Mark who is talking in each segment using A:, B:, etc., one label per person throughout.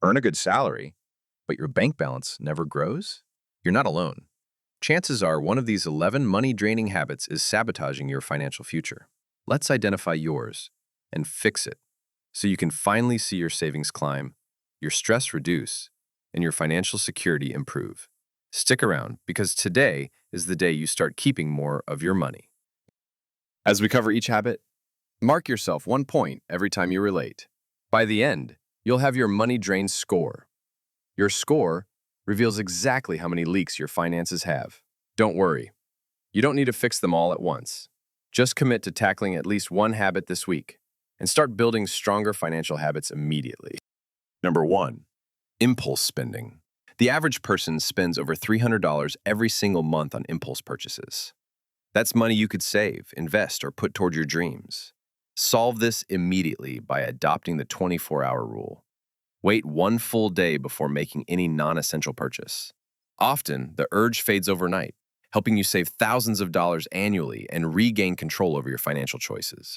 A: Earn a good salary, but your bank balance never grows? You're not alone. Chances are one of these 11 money-draining habits is sabotaging your financial future. Let's identify yours and fix it so you can finally see your savings climb, your stress reduce, and your financial security improve. Stick around because today is the day you start keeping more of your money. As we cover each habit, mark yourself 1 point every time you relate. By the end, you'll have your money drain score. Your score reveals exactly how many leaks your finances have. Don't worry. You don't need to fix them all at once. Just commit to tackling at least one habit this week and start building stronger financial habits immediately. Number 1, impulse spending. The average person spends over $300 every single month on impulse purchases. That's money you could save, invest, or put toward your dreams. Solve this immediately by adopting the 24-hour rule. Wait 1 full day before making any non-essential purchase. Often, the urge fades overnight, helping you save thousands of dollars annually and regain control over your financial choices.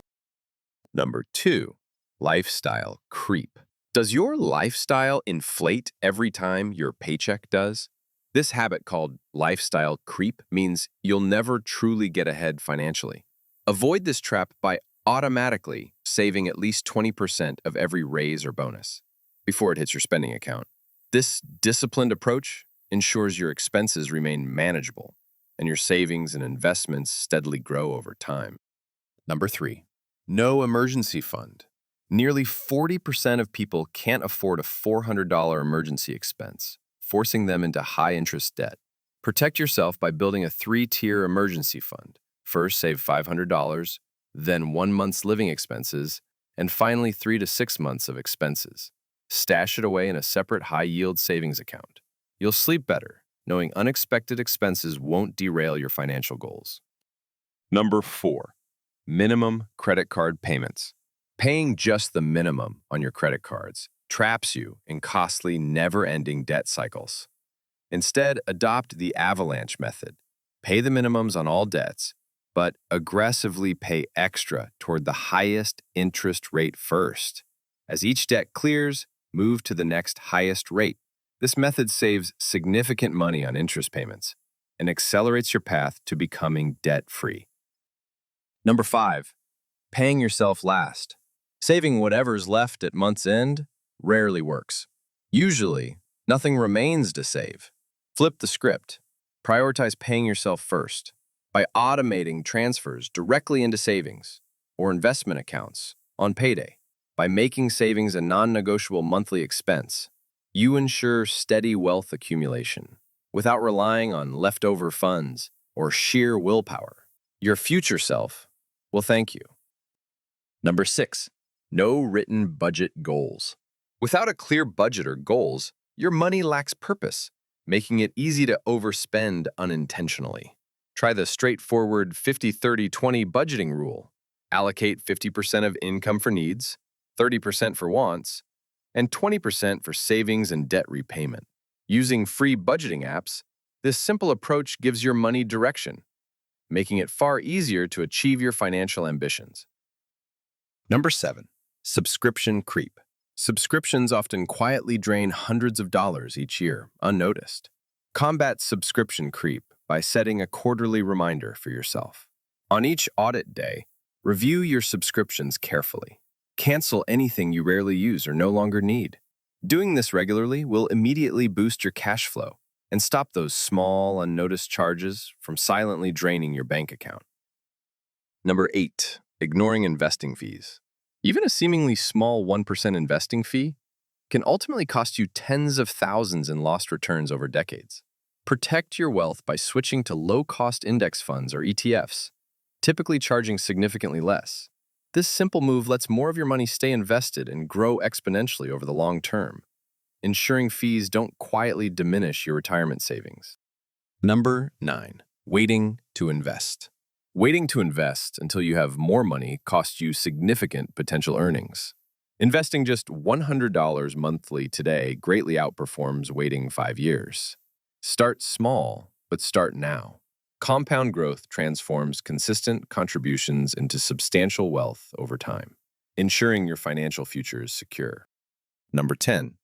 A: Number 2, lifestyle creep. Does your lifestyle inflate every time your paycheck does? This habit called lifestyle creep means you'll never truly get ahead financially. Avoid this trap by automatically saving at least 20% of every raise or bonus before it hits your spending account. This disciplined approach ensures your expenses remain manageable and your savings and investments steadily grow over time. Number 3, no emergency fund. Nearly 40% of people can't afford a $400 emergency expense, forcing them into high-interest debt. Protect yourself by building a 3-tier emergency fund. First, save $500, then 1 month's living expenses, and finally 3 to 6 months of expenses. Stash it away in a separate high-yield savings account. You'll sleep better, knowing unexpected expenses won't derail your financial goals. Number 4, minimum credit card payments. Paying just the minimum on your credit cards traps you in costly, never-ending debt cycles. Instead, adopt the avalanche method. Pay the minimums on all debts, but aggressively pay extra toward the highest interest rate first. As each debt clears, move to the next highest rate. This method saves significant money on interest payments and accelerates your path to becoming debt-free. Number 5, paying yourself last. Saving whatever's left at month's end rarely works. Usually, nothing remains to save. Flip the script. Prioritize paying yourself first by automating transfers directly into savings or investment accounts on payday. By making savings a non-negotiable monthly expense, you ensure steady wealth accumulation without relying on leftover funds or sheer willpower. Your future self will thank you. Number 6, no written budget goals. Without a clear budget or goals, your money lacks purpose, making it easy to overspend unintentionally. Try the straightforward 50-30-20 budgeting rule. Allocate 50% of income for needs, 30% for wants, and 20% for savings and debt repayment. Using free budgeting apps, this simple approach gives your money direction, making it far easier to achieve your financial ambitions. Number 7, subscription creep. Subscriptions often quietly drain hundreds of dollars each year, unnoticed. Combat subscription creep by setting a quarterly reminder for yourself. On each audit day, review your subscriptions carefully. Cancel anything you rarely use or no longer need. Doing this regularly will immediately boost your cash flow and stop those small, unnoticed charges from silently draining your bank account. Number 8, ignoring investing fees. Even a seemingly small 1% investing fee can ultimately cost you tens of thousands in lost returns over decades. Protect your wealth by switching to low-cost index funds or ETFs, typically charging significantly less. This simple move lets more of your money stay invested and grow exponentially over the long term, ensuring fees don't quietly diminish your retirement savings. Number 9, waiting to invest. Waiting to invest until you have more money costs you significant potential earnings. Investing just $100 monthly today greatly outperforms waiting 5 years. Start small, but start now. Compound growth transforms consistent contributions into substantial wealth over time, ensuring your financial future is secure. Number 10,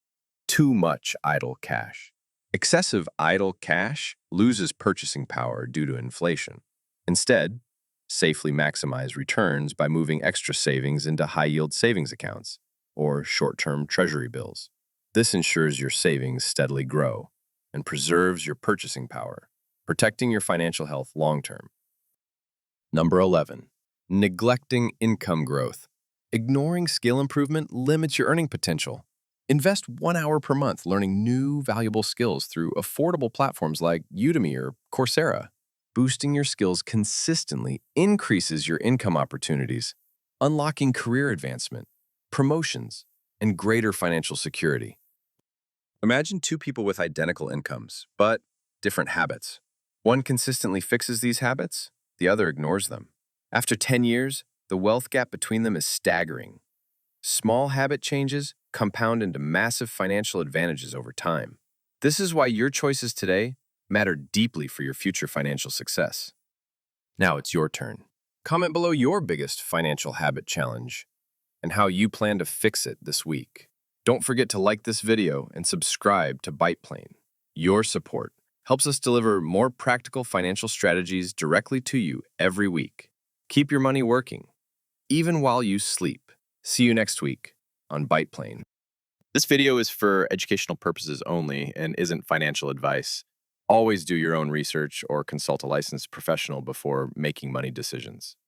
A: Too much idle cash. Excessive idle cash loses purchasing power due to inflation. Instead, safely maximize returns by moving extra savings into high-yield savings accounts or short-term treasury bills. This ensures your savings steadily grow and preserves your purchasing power, protecting your financial health long-term. Number 11, neglecting income growth. Ignoring skill improvement limits your earning potential. Invest 1 hour per month learning new, valuable skills through affordable platforms like Udemy or Coursera. Boosting your skills consistently increases your income opportunities, unlocking career advancement, promotions, and greater financial security. Imagine two people with identical incomes, but different habits. One consistently fixes these habits, the other ignores them. After 10 years, the wealth gap between them is staggering. Small habit changes compound into massive financial advantages over time. This is why your choices today matter deeply for your future financial success. Now it's your turn. Comment below your biggest financial habit challenge and how you plan to fix it this week. Don't forget to like this video and subscribe to BytePlain. Your support helps us deliver more practical financial strategies directly to you every week. Keep your money working, even while you sleep. See you next week on BytePlain. This video is for educational purposes only and isn't financial advice. Always do your own research or consult a licensed professional before making money decisions.